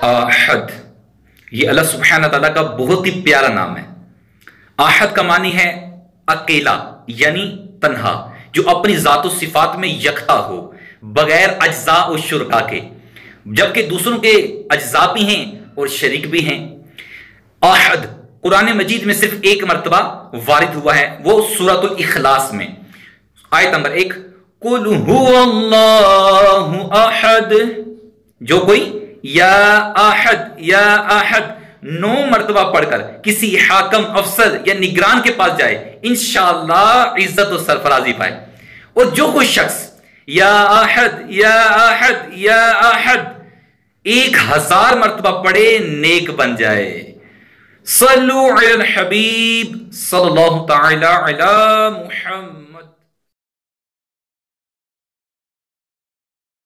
آحد، یہ اللہ سبحانہ تعالیٰ کا بہت ہی پیارا نام ہے۔ آحد کا معنی ہے اکیلا، یعنی تنہا، جو اپنی ذات و صفات میں یکتا ہو، بغیر اجزاء و شرکا کے، جبکہ دوسروں کے اجزاء بھی ہیں اور شریک بھی ہیں۔ آحد قرآن مجید میں صرف ایک مرتبہ وارد ہوا ہے، وہ سورۃ الاخلاص میں، آیت نمبر 1، قُلْ هُوَ اللَّهُ أَحَدٌ۔ جو کوئی یا احد 9 مرتبہ پڑھ کر کسی حاکم، افسر یا نگران کے پاس جائے، انشاءاللہ عزت و سرفرازی پائے۔ اور جو کوئی شخص یا احد 1000 مرتبہ پڑھے، نیک بن جائے۔ صلو علی الحبیب صلی اللہ تعالی علی محمد۔